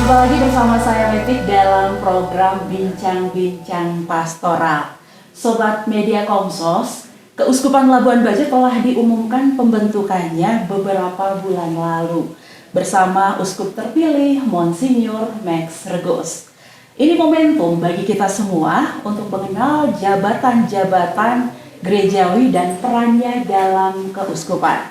Jumpa lagi bersama saya Metik dalam program Bincang-Bincang Pastoral. Sobat Media Komsos, Keuskupan Labuan Bajo telah diumumkan pembentukannya beberapa bulan lalu bersama Uskup terpilih Monsinyur Max Regos. Ini momentum bagi kita semua untuk mengenal jabatan-jabatan gerejawi dan perannya dalam keuskupan.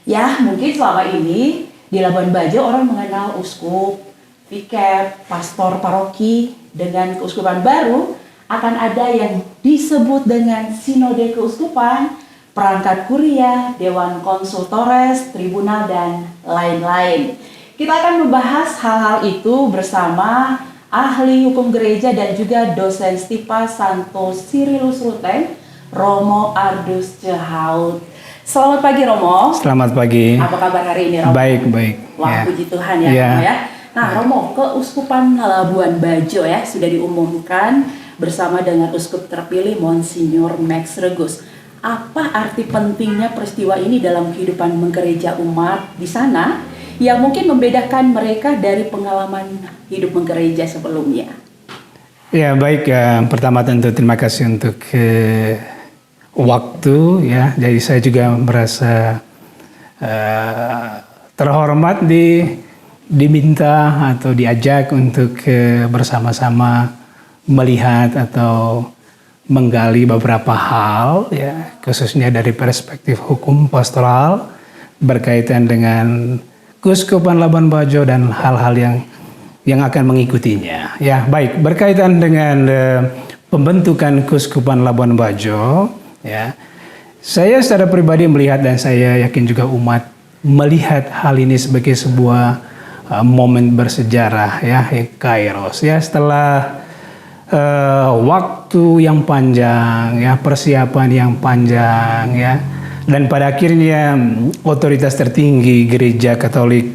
Ya, mungkin selama ini di Labuan Bajo orang mengenal uskup, piket, pastor paroki. Dengan keuskupan baru akan ada yang disebut dengan sinode keuskupan, perangkat kuria, dewan konsultores, tribunal, dan lain-lain. Kita akan membahas hal-hal itu bersama ahli hukum gereja dan juga dosen Stipa Santo Sirilus Ruteng, Romo Ardus Cehaut. Selamat pagi Romo. Selamat pagi. Apa kabar hari ini Romo? Baik. Wah, puji Tuhan ya, Romo ya. Nah Romo, Keuskupan Labuan Bajo ya sudah diumumkan bersama dengan Uskup terpilih Monsinyur Max Regos. Apa arti pentingnya peristiwa ini dalam kehidupan menggereja umat di sana yang mungkin membedakan mereka dari pengalaman hidup menggereja sebelumnya? Ya baik, pertama tentu terima kasih untuk waktu ya. Jadi saya juga merasa terhormat diminta atau diajak untuk bersama-sama melihat atau menggali beberapa hal ya, khususnya dari perspektif hukum pastoral berkaitan dengan Keuskupan Labuan Bajo dan hal-hal yang akan mengikutinya. Ya, baik, berkaitan dengan pembentukan Keuskupan Labuan Bajo, ya, saya secara pribadi melihat dan saya yakin juga umat melihat hal ini sebagai sebuah momen bersejarah ya, kairos ya, setelah waktu yang panjang ya, persiapan yang panjang ya, dan pada akhirnya otoritas tertinggi Gereja Katolik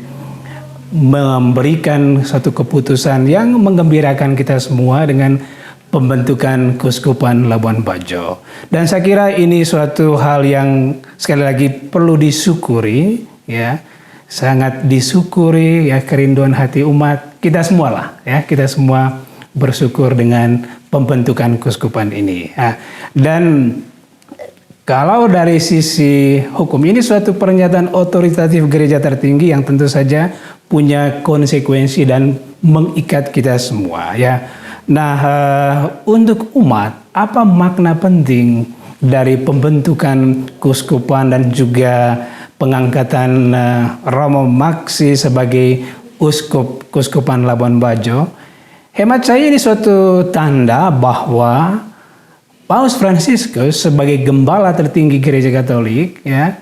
memberikan satu keputusan yang menggembirakan kita semua dengan pembentukan Keuskupan Labuan Bajo. Dan saya kira ini suatu hal yang sekali lagi perlu disyukuri ya, sangat disyukuri ya, kerinduan hati umat kita semua lah ya, kita semua bersyukur dengan pembentukan keuskupan ini. Nah, dan kalau dari sisi hukum ini suatu pernyataan otoritatif gereja tertinggi yang tentu saja punya konsekuensi dan mengikat kita semua ya. Nah, untuk umat apa makna penting dari pembentukan keuskupan dan juga pengangkatan Romo Maxi sebagai uskup Keuskupan Labuan Bajo? Hemat saya ini suatu tanda bahwa Paus Fransiskus sebagai gembala tertinggi Gereja Katolik ya,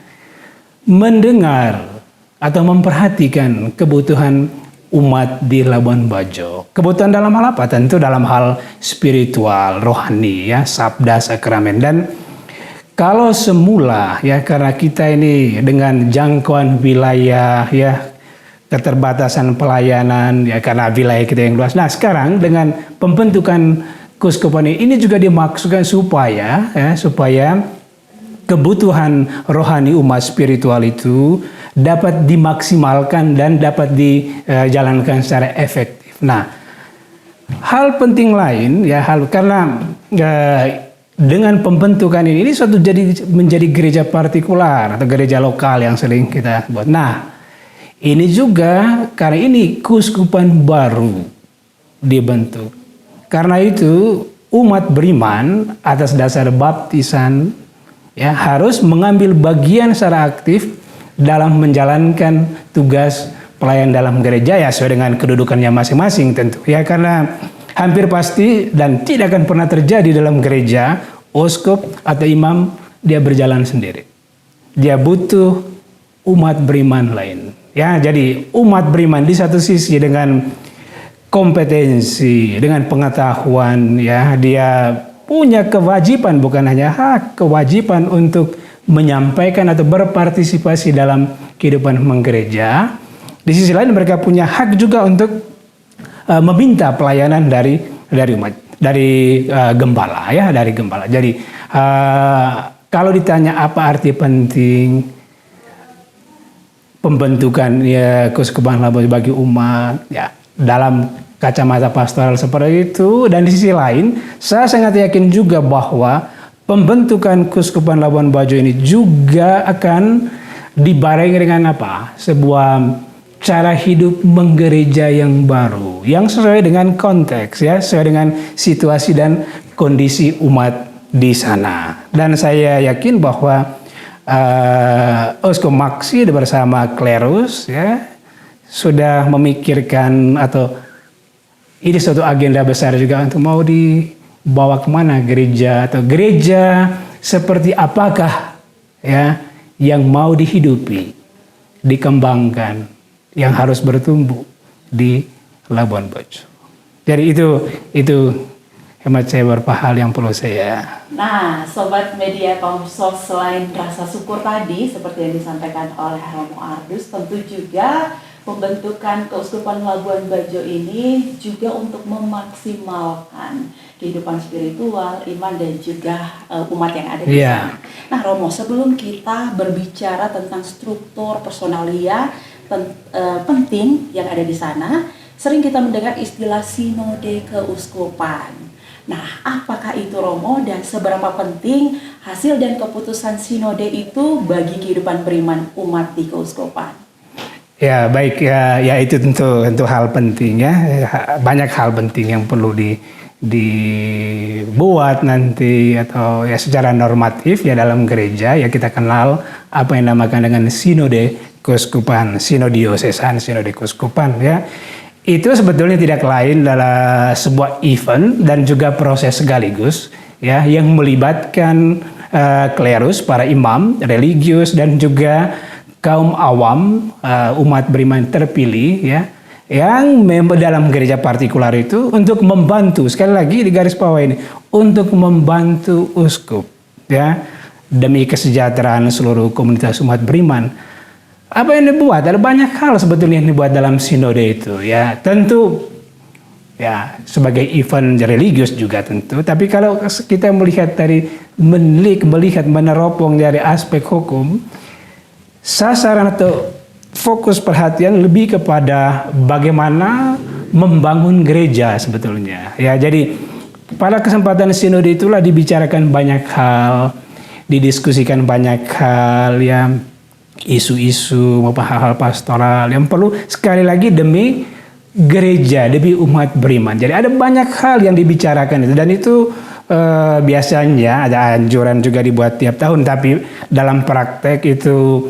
mendengar atau memperhatikan kebutuhan umat di Labuan Bajo. Kebutuhan dalam hal apa? Tentu dalam hal spiritual, rohani ya, sabda, sakramen. Dan kalau semula ya, karena kita ini dengan jangkauan wilayah ya, keterbatasan pelayanan ya karena wilayah kita yang luas. Nah, sekarang dengan pembentukan keuskupan ini juga dimaksudkan supaya kebutuhan rohani umat spiritual itu dapat dimaksimalkan dan dapat dijalankan secara efektif. Nah, hal penting lain ya, karena dengan pembentukan ini suatu menjadi gereja partikular atau gereja lokal yang sering kita buat. Nah, ini juga karena ini keuskupan baru dibentuk. Karena itu umat beriman atas dasar baptisan ya harus mengambil bagian secara aktif dalam menjalankan tugas pelayan dalam gereja ya, sesuai dengan kedudukannya masing-masing tentu ya, karena hampir pasti dan tidak akan pernah terjadi dalam gereja uskup atau imam dia berjalan sendiri. Dia butuh umat beriman lain. Ya, jadi umat beriman di satu sisi dengan kompetensi, dengan pengetahuan ya, dia punya kewajiban, bukan hanya hak, kewajiban untuk menyampaikan atau berpartisipasi dalam kehidupan menggereja. Di sisi lain mereka punya hak juga untuk meminta pelayanan dari umat, dari gembala ya, dari gembala. Jadi kalau ditanya apa arti penting pembentukan ya Keuskupan Labuan bagi umat ya, dalam kacamata pastoral seperti itu. Dan di sisi lain, saya sangat yakin juga bahwa pembentukan Keuskupan Labuan Bajo ini juga akan dibarengi dengan apa? Sebuah cara hidup menggereja yang baru, yang sesuai dengan konteks, ya, sesuai dengan situasi dan kondisi umat di sana. Dan saya yakin bahwa Uskup Maksi bersama klerus, ya, sudah memikirkan atau ini suatu agenda besar juga untuk mau dibawa kemana gereja, atau gereja seperti apakah, ya, yang mau dihidupi, dikembangkan, yang harus bertumbuh di Labuan Bajo. Jadi itu hemat saya beberapa hal yang perlu saya. Nah, Sobat Media Komsos, selain rasa syukur tadi seperti yang disampaikan oleh Romo Ardus, tentu juga pembentukan Keuskupan Labuan Bajo ini juga untuk memaksimalkan kehidupan spiritual, iman, dan juga umat yang ada di sana. Nah, Romo, sebelum kita berbicara tentang struktur personalia penting yang ada di sana, sering kita mendengar istilah sinode keuskupan. Nah, apakah itu, Romo, dan seberapa penting hasil dan keputusan sinode itu bagi kehidupan beriman umat di keuskupan? Ya, baik, ya itu tentu hal penting, ya. Banyak hal penting yang perlu dibuat nanti atau ya secara normatif ya dalam gereja, ya kita kenal apa yang dinamakan dengan sinode keuskupan, sinodiosesan, sinode keuskupan, ya. Itu sebetulnya tidak lain adalah sebuah event dan juga proses sekaligus, ya, yang melibatkan klerus, para imam religius, dan juga kaum awam, umat beriman terpilih, ya, yang dalam gereja partikular itu untuk membantu, sekali lagi di garis bawah ini, untuk membantu uskup, ya, demi kesejahteraan seluruh komunitas umat beriman. Apa yang dibuat? Ada banyak hal sebetulnya yang dibuat dalam sinode itu, ya. Tentu ya sebagai event religius juga tentu, tapi kalau kita melihat meneropong dari aspek hukum, sasaran atau fokus perhatian lebih kepada bagaimana membangun gereja sebetulnya, ya. Jadi pada kesempatan sinode itulah dibicarakan banyak hal, didiskusikan banyak hal, ya, isu-isu maupun hal-hal pastoral yang perlu sekali lagi demi gereja, demi umat beriman. Jadi ada banyak hal yang dibicarakan itu, dan itu biasanya ada anjuran juga dibuat tiap tahun, tapi dalam praktek itu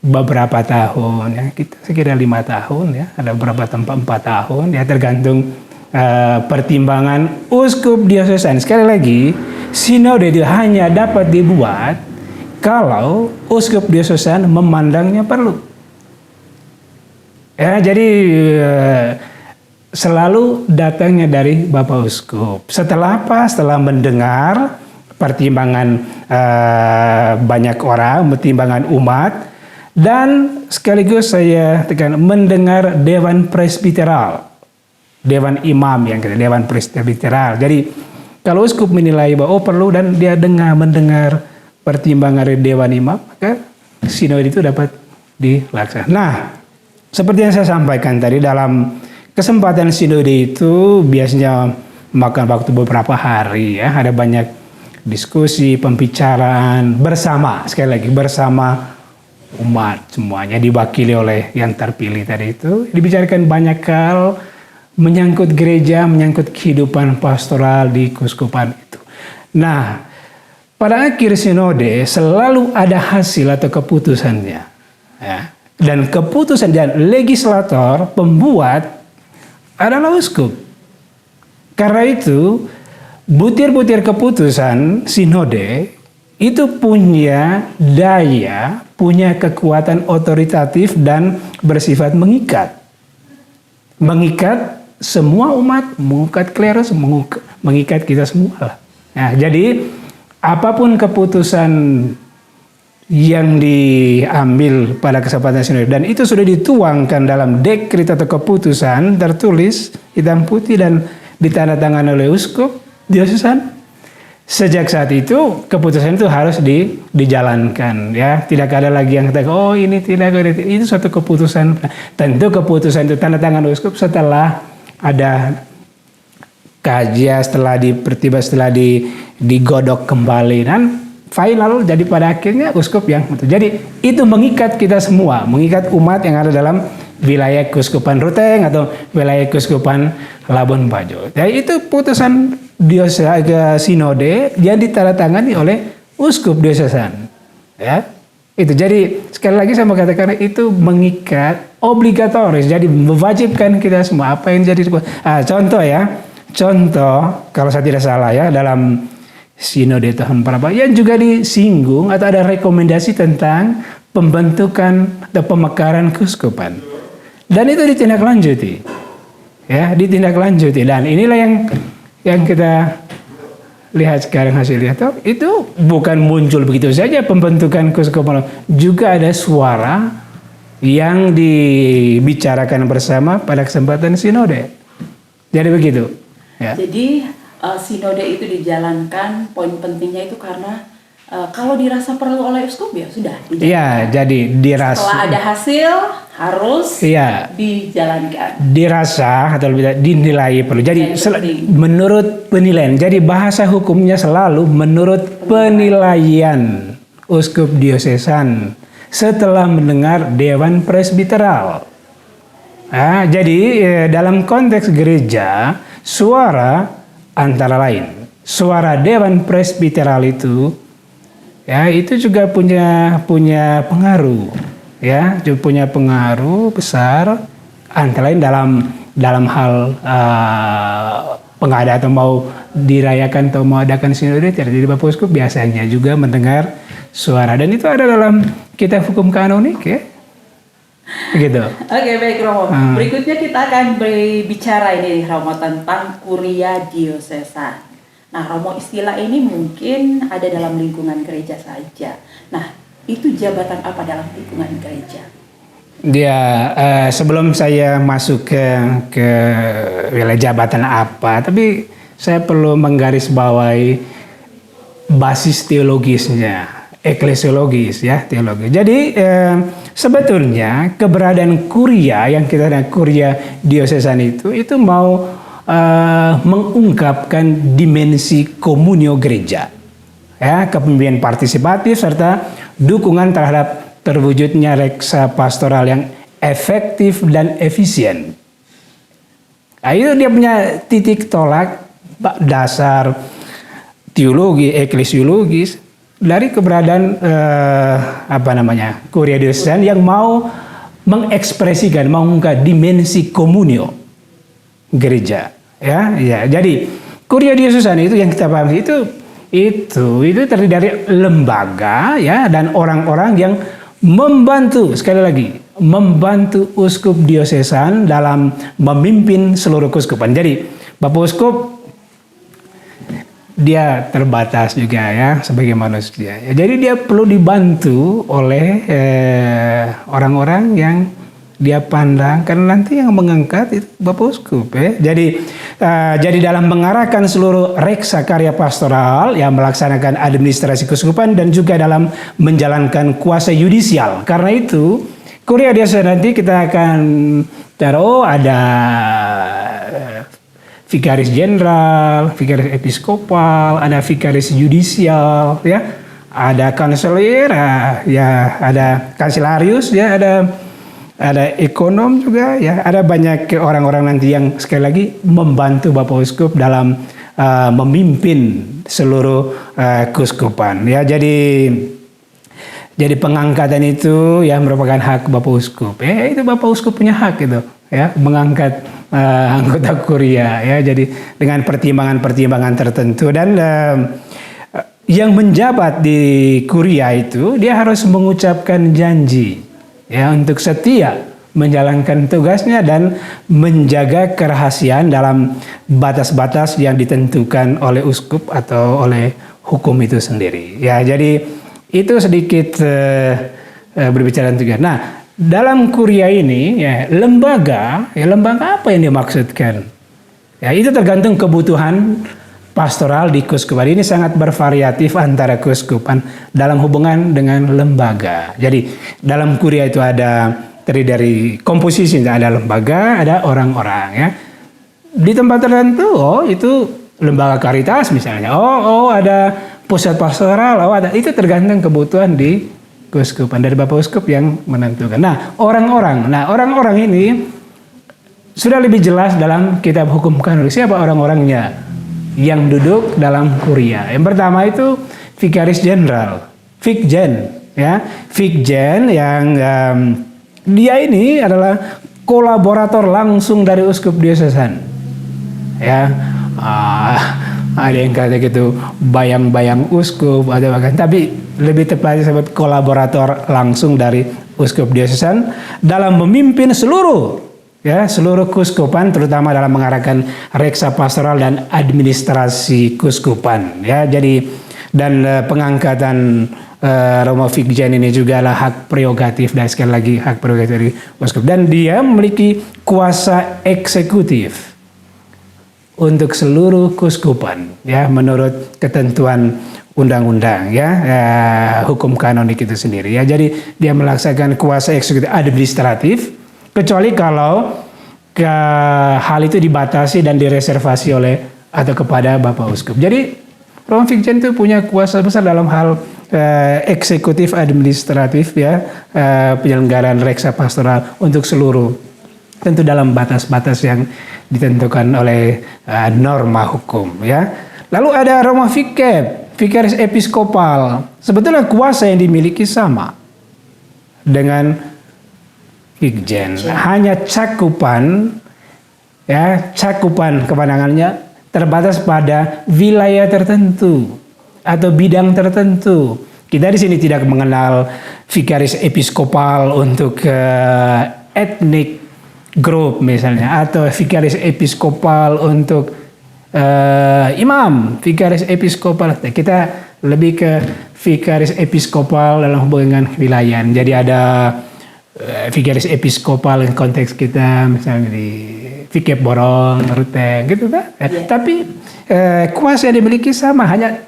beberapa tahun, ya, kita sekira 5 tahun, ya, ada beberapa tempat 4 tahun, ya, tergantung pertimbangan uskup diosesan. Sekali lagi, sinode itu hanya dapat dibuat kalau uskup diosesan memandangnya perlu. Ya, jadi selalu datangnya dari Bapak Uskup. Setelah apa? Setelah mendengar pertimbangan banyak orang, pertimbangan umat, dan sekaligus saya tekan mendengar Dewan Presbiteral, Dewan Imam yang kita Dewan Presbiteral. Jadi kalau uskup menilai bahwa perlu dan dia mendengar pertimbangan dari Dewan Imam, maka sinode itu dapat dilaksanakan. Nah, seperti yang saya sampaikan tadi, dalam kesempatan sinode itu biasanya makan waktu beberapa hari, ya. Ada banyak diskusi, pembicaraan bersama, sekali lagi bersama umat semuanya, diwakili oleh yang terpilih tadi itu. Dibicarakan banyak hal menyangkut gereja, menyangkut kehidupan pastoral di keuskupan itu. Nah, pada akhir sinode selalu ada hasil atau keputusannya, ya. Dan keputusan dan legislator pembuat adalah uskup. Karena itu butir-butir keputusan sinode itu punya daya, punya kekuatan otoritatif dan bersifat mengikat. Mengikat semua umat, mengikat klerus, mengikat kita semua. Nah, jadi apapun keputusan yang diambil pada kesempatan sinode, dan itu sudah dituangkan dalam dekret atau keputusan tertulis hitam putih dan ditandatangani oleh uskup diosesan, Sejak saat itu keputusan itu harus dijalankan, ya. Tidak ada lagi yang kata, oh ini tidak, itu suatu keputusan. Tentu keputusan itu tanda tangan uskup setelah ada kajian, setelah digodok kembali, dan final jadi pada akhirnya uskup yang jadi itu mengikat kita semua, mengikat umat yang ada dalam wilayah Keuskupan Ruteng atau wilayah Keuskupan Labuan Bajo. Jadi itu putusan sinode yang ditandatangani oleh uskup diosesan, ya. Itu jadi sekali lagi saya mau katakan itu mengikat, obligatoris, jadi mewajibkan kita semua apa yang jadi contoh kalau saya tidak salah ya, dalam sinode tahun berapa yang juga disinggung atau ada rekomendasi tentang pembentukan atau pemekaran keuskupan, dan itu ditindaklanjuti, ya, ditindaklanjuti. Dan inilah yang kita lihat sekarang hasilnya, itu bukan muncul begitu saja pembentukan keuskupan, juga ada suara yang dibicarakan bersama pada kesempatan sinode. Jadi begitu, ya. Jadi sinode itu dijalankan, poin pentingnya itu karena kalau dirasa perlu oleh uskup ya sudah dijalankan. Iya, jadi dirasa. Setelah ada hasil harus dijalankan. Dirasa atau lebih dinilai perlu. Jadi menurut penilaian. Jadi bahasa hukumnya selalu menurut penilaian uskup diosesan setelah mendengar Dewan Presbiteral. Nah, jadi dalam konteks gereja, suara antara lain suara Dewan Presbiteral itu, ya, itu juga punya pengaruh, ya, juga punya pengaruh besar antara lain dalam hal pengadaan atau mau dirayakan atau mau adakan sinode. Jadi Bapak Uskup biasanya juga mendengar suara, dan itu ada dalam kitab hukum kanonik, ya. Begitu. Oke, baik Romo. Berikutnya kita akan berbicara ini Romo tentang kuria diosesan. Nah, Romo, istilah ini mungkin ada dalam lingkungan gereja saja. Nah, itu jabatan apa dalam lingkungan gereja? Dia sebelum saya masuk ke wilayah jabatan apa, tapi saya perlu menggarisbawahi basis teologisnya, eklesiologis, ya, teologi. Jadi sebetulnya keberadaan kuria yang kita lihat, kuria diosesan itu mau mengungkapkan dimensi komunio gereja, ya, kepemimpinan partisipatif serta dukungan terhadap terwujudnya reksa pastoral yang efektif dan efisien. Nah, itu dia punya titik tolak dasar teologi eklesiologis dari keberadaan kuria diosesan yang mau mengekspresikan, mengungkap dimensi komunio gereja, ya. Jadi kuria diosesan itu yang kita pahami itu terdiri dari lembaga, ya, dan orang-orang yang membantu, sekali lagi, membantu uskup diosesan dalam memimpin seluruh keuskupan. Jadi Bapak Uskup dia terbatas juga, ya, sebagai manusia. Jadi dia perlu dibantu oleh orang-orang yang dia pandang, karena nanti yang mengangkat itu Bapak Uskup, ya. Jadi dalam mengarahkan seluruh reksa karya pastoral yang melaksanakan administrasi keuskupan dan juga dalam menjalankan kuasa yudisial. Karena itu kuria diosesan nanti kita akan taruh ada vikaris jenderal, vikaris episkopal, ada vikaris yudisial, ya, ada kanselir, ya, ada kanselarius, ya, ada ekonom juga, ya, ada banyak orang-orang nanti yang sekali lagi membantu Bapak Uskup dalam memimpin seluruh keuskupan, ya. Jadi pengangkatan itu ya merupakan hak Bapak Uskup. Itu Bapak Uskup punya hak itu, ya, mengangkat anggota kuria, ya. Jadi dengan pertimbangan-pertimbangan tertentu, dan yang menjabat di kuria itu dia harus mengucapkan janji, ya, untuk setia menjalankan tugasnya dan menjaga kerahasiaan dalam batas-batas yang ditentukan oleh uskup atau oleh hukum itu sendiri, ya. Jadi itu sedikit berbicara juga. Nah, dalam kuria ini, ya, lembaga apa yang dimaksudkan? Ya, itu tergantung kebutuhan pastoral di keuskupan ini sangat bervariatif antara keuskupan dalam hubungan dengan lembaga. Jadi dalam kuria itu ada terdiri dari komposisi, ada lembaga, ada orang-orang ya. Di tempat tertentu, itu lembaga karitas misalnya. Ada pusat pastoral, ada. Itu tergantung kebutuhan di keuskupan dari Bapak Uskup yang menentukan. Nah, orang-orang ini sudah lebih jelas dalam kitab hukum kanun. Siapa orang-orangnya yang duduk dalam kuria? Yang pertama itu Vikaris Jenderal, Vikjen, ya, Vikjen yang dia ini adalah kolaborator langsung dari uskup diosesan. Ya, ada yang kata gitu bayang-bayang uskup atau bahkan, tapi lebih tepatnya sebut kolaborator langsung dari uskup diosesan dalam memimpin seluruh keuskupan, terutama dalam mengarahkan reksa pastoral dan administrasi keuskupan. Ya, jadi dan pengangkatan Romo Vikjen ini juga adalah hak prerogatif, dan sekali lagi hak prerogatif dari uskup, dan dia memiliki kuasa eksekutif untuk seluruh keuskupan, ya, menurut ketentuan undang-undang, ya, hukum kanonik itu sendiri, ya. Jadi dia melaksanakan kuasa eksekutif administratif, kecuali kalau hal itu dibatasi dan direservasi oleh atau kepada Bapak Uskup. Jadi Romo Vikjen itu punya kuasa besar dalam hal eksekutif administratif, ya, penyelenggaraan reksa pastoral untuk seluruh, tentu dalam batas-batas yang ditentukan oleh norma hukum, ya. Lalu ada Romo Vikep, Vikaris Episkopal. Sebetulnya kuasa yang dimiliki sama dengan Vikjen, hanya cakupan kewenangannya terbatas pada wilayah tertentu atau bidang tertentu. Kita di sini tidak mengenal Vikaris Episkopal untuk etnik group misalnya, atau Vikaris Episkopal untuk imam, Vikaris Episkopal. Kita lebih ke Vikaris Episkopal dalam hubungan wilayah. Jadi ada Vikaris Episkopal konteks kita misalnya di Vikep Borong, Ruteng gitu kan. Tapi kuasa yang dimiliki sama, hanya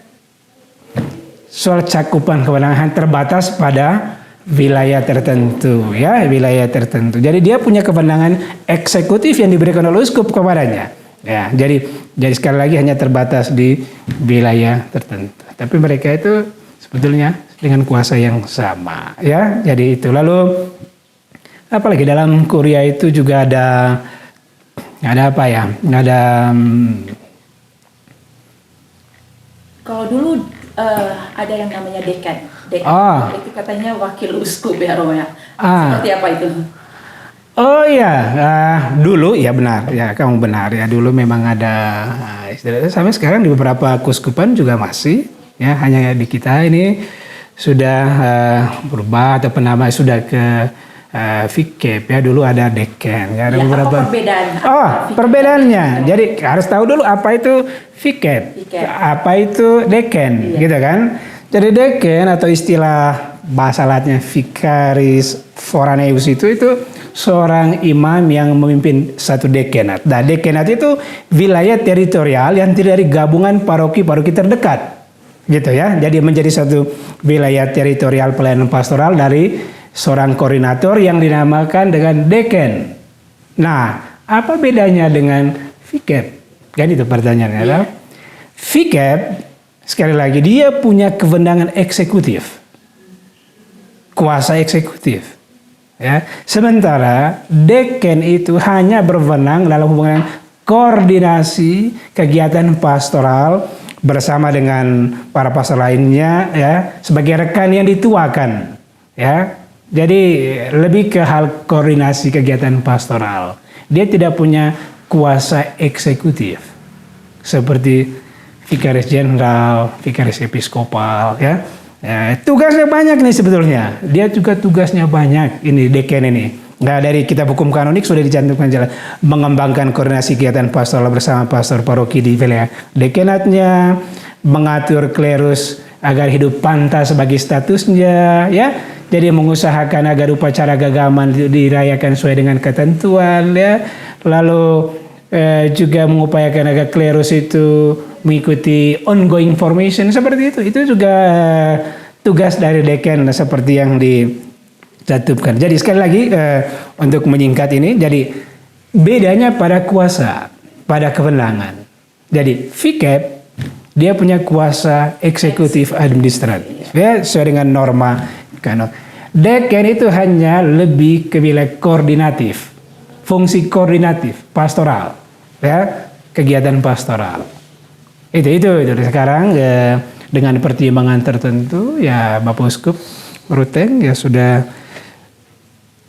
soal cakupan kewenangan terbatas pada wilayah tertentu, ya, wilayah tertentu. Jadi dia punya kewenangan eksekutif yang diberikan oleh uskup kepadanya. Ya, jadi sekali lagi hanya terbatas di wilayah tertentu. Tapi mereka itu sebetulnya dengan kuasa yang sama, ya. Jadi itu. Lalu apalagi dalam kuria itu juga ada apa ya? Ada kalau dulu ada yang namanya dekan. Itu katanya wakil uskup, ya, Romo, ya. Seperti apa itu? Oh iya, dulu ya benar, ya kamu benar ya, dulu memang ada istilahnya, sampai sekarang di beberapa keuskupan juga masih, ya, hanya di kita ini sudah berubah atau penama sudah ke Vikep, ya, dulu ada deken, ya, ada beberapa. Apa perbedaan? Perbedaannya, jadi harus tahu dulu apa itu Vikep, apa itu deken, gitu kan? Jadi deken atau istilah bahasa Latinnya Vicaris Foraneus itu seorang imam yang memimpin satu dekenat. Nah, dekenat itu wilayah teritorial yang terdiri dari gabungan paroki-paroki terdekat, gitu ya. Jadi menjadi satu wilayah teritorial pelayanan pastoral dari seorang koordinator yang dinamakan dengan deken. Nah, apa bedanya dengan Vikep? Kan itu pertanyaannya. Yeah. Vikep sekali lagi dia punya kewenangan eksekutif, kuasa eksekutif. Ya, sementara deken itu hanya berwenang dalam hubungan koordinasi kegiatan pastoral bersama dengan para pastor lainnya, ya, sebagai rekan yang dituakan, ya. Jadi lebih ke hal koordinasi kegiatan pastoral. Dia tidak punya kuasa eksekutif seperti Vikaris Jenderal, Vikaris Episkopal, ya. Tugasnya banyak nih sebetulnya. Dia juga tugasnya banyak ini deken ini. Nah, dari kitab hukum kanonik sudah dicantumkan jalan mengembangkan koordinasi kegiatan pastoral bersama pastor paroki di wilayah dekenatnya, mengatur klerus agar hidup pantas bagi statusnya, ya. Jadi mengusahakan agar upacara keagamaan dirayakan sesuai dengan ketentuan, ya. Lalu juga mengupayakan agar klerus itu mengikuti ongoing formation seperti itu. Itu juga tugas dari dekan seperti yang dicantumkan. Jadi sekali lagi untuk menyingkat ini, jadi bedanya pada kuasa, pada kewenangan. Jadi VCAP dia punya kuasa eksekutif administratif, ya sesuai dengan norma kanon. Dekan itu hanya lebih ke wilayah koordinatif, fungsi koordinatif, pastoral, ya kegiatan pastoral. Itu sekarang dengan pertimbangan tertentu ya Bapak Uskup Ruteng ya sudah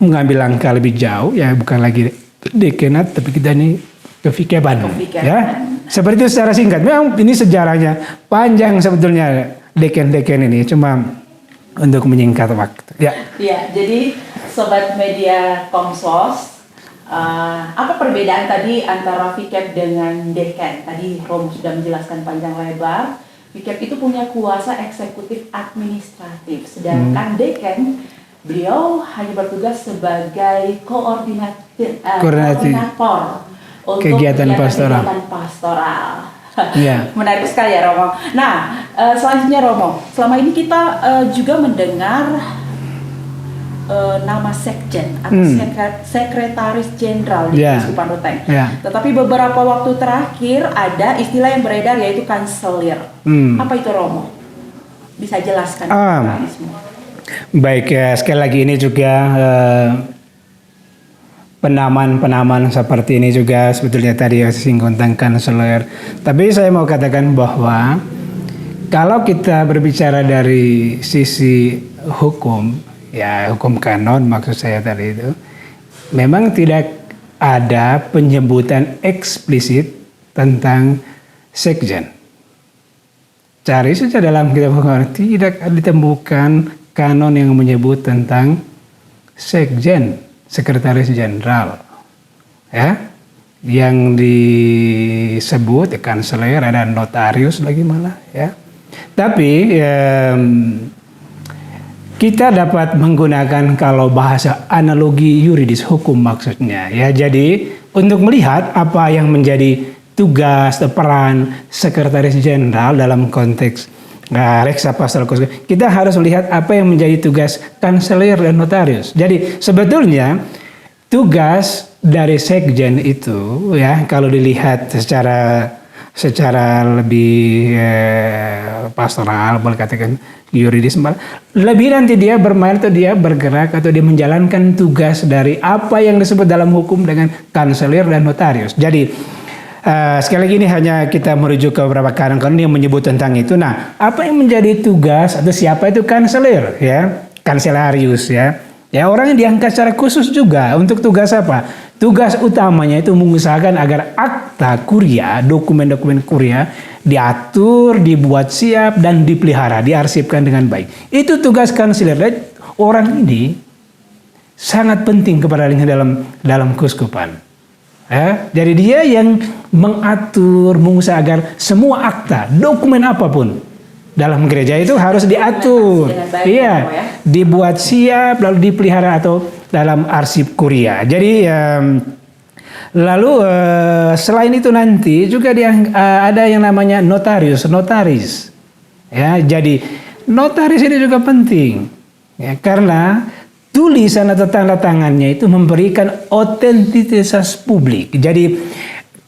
mengambil langkah lebih jauh, ya bukan lagi dekanat tapi kita ini ke VCAP-an, ya seperti itu secara singkat. Memang ini sejarahnya panjang sebetulnya dekan-dekan ini, cuma untuk menyingkat waktu. Ya, jadi sobat media Komsos, apa perbedaan tadi antara VCAP dengan dekan? Tadi Romo sudah menjelaskan panjang lebar. VCAP itu punya kuasa eksekutif administratif, sedangkan dekan beliau hanya bertugas sebagai koordinator untuk kegiatan pastoral. Ya. Menarik sekali ya Romo. Nah, selanjutnya Romo, selama ini kita juga mendengar nama sekjen atau sekretaris jenderal di Keuskupan Ruteng. Tetapi beberapa waktu terakhir ada istilah yang beredar yaitu kanselir. Apa itu Romo? Bisa jelaskan? Baik, sekali lagi ini juga penamaan seperti ini juga sebetulnya tadi singgung tentang kanselir. Tapi saya mau katakan bahwa kalau kita berbicara dari sisi hukum, ya hukum kanon maksud saya tadi itu, memang tidak ada penyebutan eksplisit tentang sekjen. Cari saja dalam kitab hukum, tidak ditemukan kanon yang menyebut tentang sekjen, sekretaris jenderal, ya, yang disebut kanselir, ada notarius lagi malah, ya. Tapi kita dapat menggunakan kalau bahasa analogi yuridis hukum maksudnya, ya. Jadi untuk melihat apa yang menjadi tugas atau peran sekretaris jenderal dalam konteks reksa pastoral keuskupan, kita harus melihat apa yang menjadi tugas kanselir dan notarius. Jadi sebetulnya tugas dari sekjen itu, ya, kalau dilihat secara lebih pastoral, boleh katakan yuridis, lebih nanti dia bermain atau dia bergerak atau dia menjalankan tugas dari apa yang disebut dalam hukum dengan kanselir dan notarius. Jadi sekali lagi ini hanya kita merujuk ke beberapa kanan-kanan yang menyebut tentang itu. Nah, apa yang menjadi tugas atau siapa itu kanselir, ya, kanselarius, ya, ya orang yang diangkat secara khusus juga untuk tugas apa? Tugas utamanya itu mengusahakan agar akta kuria, dokumen-dokumen kuria diatur, dibuat siap dan dipelihara, diarsipkan dengan baik. Itu tugas kanselir. Dan orang ini sangat penting keberadaannya dalam keuskupan. Jadi dia yang mengatur, mengusahakan agar semua akta, dokumen apapun dalam gereja itu harus diatur, iya, dibuat siap lalu dipelihara atau dalam arsip kuria. Jadi lalu selain itu nanti juga ada yang namanya notaris, ya. Jadi notaris ini juga penting, ya, karena tulisan atau tanda tangannya itu memberikan otentisitas publik. Jadi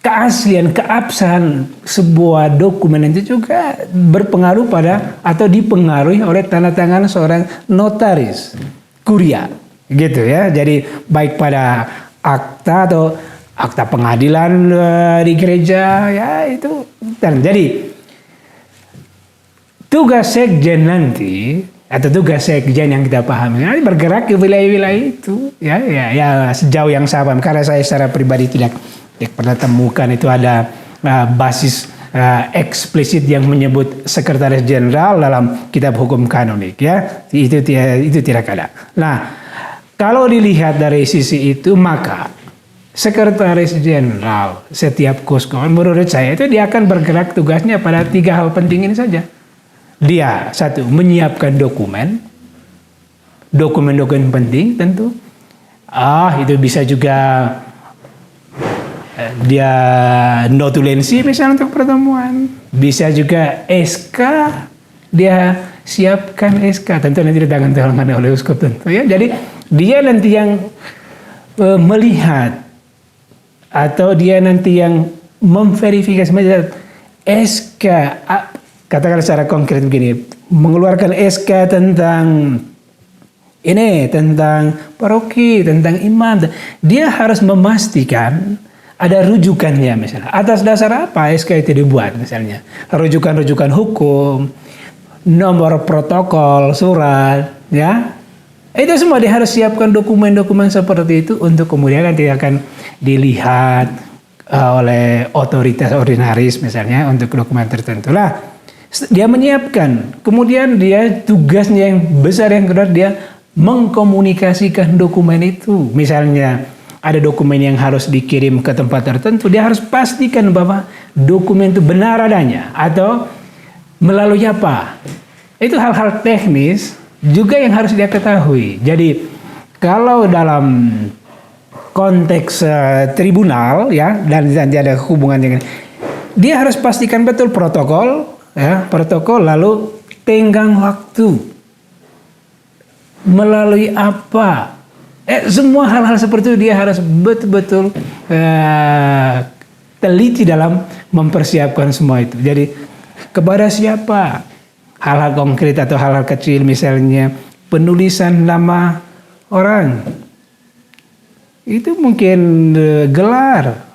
keaslian, keabsahan sebuah dokumen itu juga berpengaruh pada atau dipengaruhi oleh tanda tangan seorang notaris kuria, gitu ya. Jadi baik pada akta atau akta pengadilan di gereja, ya itu. Dan jadi tugas sekjen nanti atau tugas sekjen yang kita pahami bergerak ke wilayah-wilayah itu, ya sejauh yang saya paham, karena saya secara pribadi tidak pernah temukan itu ada basis eksplisit yang menyebut sekretaris jenderal dalam kitab hukum kanonik, ya, itu tidak ada. Nah, kalau dilihat dari sisi itu, maka sekretaris jenderal setiap keuskupan menurut saya itu dia akan bergerak tugasnya pada 3 hal penting ini saja. Dia satu, menyiapkan dokumen penting tentu. Itu bisa juga dia notulensi misalnya untuk pertemuan. Bisa juga SK, dia siapkan SK, tentu nanti ditangan oleh uskup tentu ya. Jadi dia nanti yang melihat atau dia nanti yang memverifikasi SK, katakan secara konkret begini, mengeluarkan SK tentang ini, tentang paroki, tentang imam, dia harus memastikan ada rujukannya misalnya. Atas dasar apa SK itu dibuat misalnya? Rujukan-rujukan hukum, nomor protokol, surat, ya. Itu semua dia harus siapkan dokumen-dokumen seperti itu untuk kemudian nanti akan dilihat oleh otoritas ordinaris misalnya untuk dokumen tertentu lah. Dia menyiapkan. Kemudian dia tugasnya yang besar yang kedua dia mengkomunikasikan dokumen itu. Misalnya ada dokumen yang harus dikirim ke tempat tertentu, dia harus pastikan bahwa dokumen itu benar adanya atau melalui apa. Itu hal-hal teknis juga yang harus dia ketahui. Jadi kalau dalam konteks tribunal ya, dan nanti ada hubungan dengan, dia harus pastikan betul protokol ya, protokol, lalu tenggang waktu melalui apa. Semua hal-hal seperti itu dia harus betul-betul teliti dalam mempersiapkan semua itu. Jadi kepada siapa, hal-hal konkret atau hal-hal kecil misalnya penulisan nama orang, itu mungkin gelar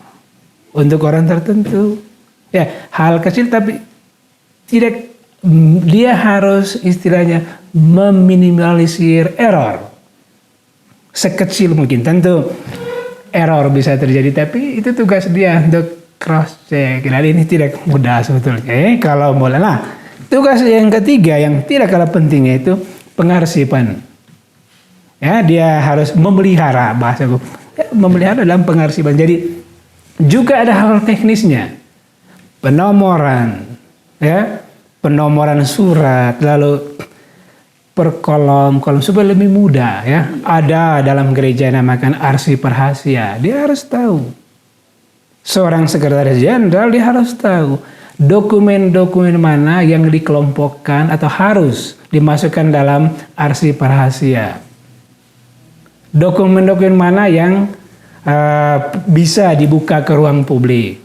untuk orang tertentu. Ya, hal kecil tapi tidak, dia harus istilahnya meminimalisir error. Sekecil mungkin, tentu error bisa terjadi, tapi itu tugas dia untuk cross check. Dan ini tidak mudah sebetulnya. Kalau boleh lah. Tugas yang ketiga yang tidak kalah pentingnya itu pengarsipan. Ya, dia harus memelihara, bahasaku. Ya, memelihara dalam pengarsipan. Jadi juga ada hal teknisnya. Penomoran, ya, penomoran surat, lalu per kolom supaya lebih mudah ya. Ada dalam gereja yang namakan arsip rahasia. Dia harus tahu. Seorang sekretaris jenderal dia harus tahu dokumen-dokumen mana yang dikelompokkan atau harus dimasukkan dalam arsip rahasia. Dokumen-dokumen mana yang bisa dibuka ke ruang publik.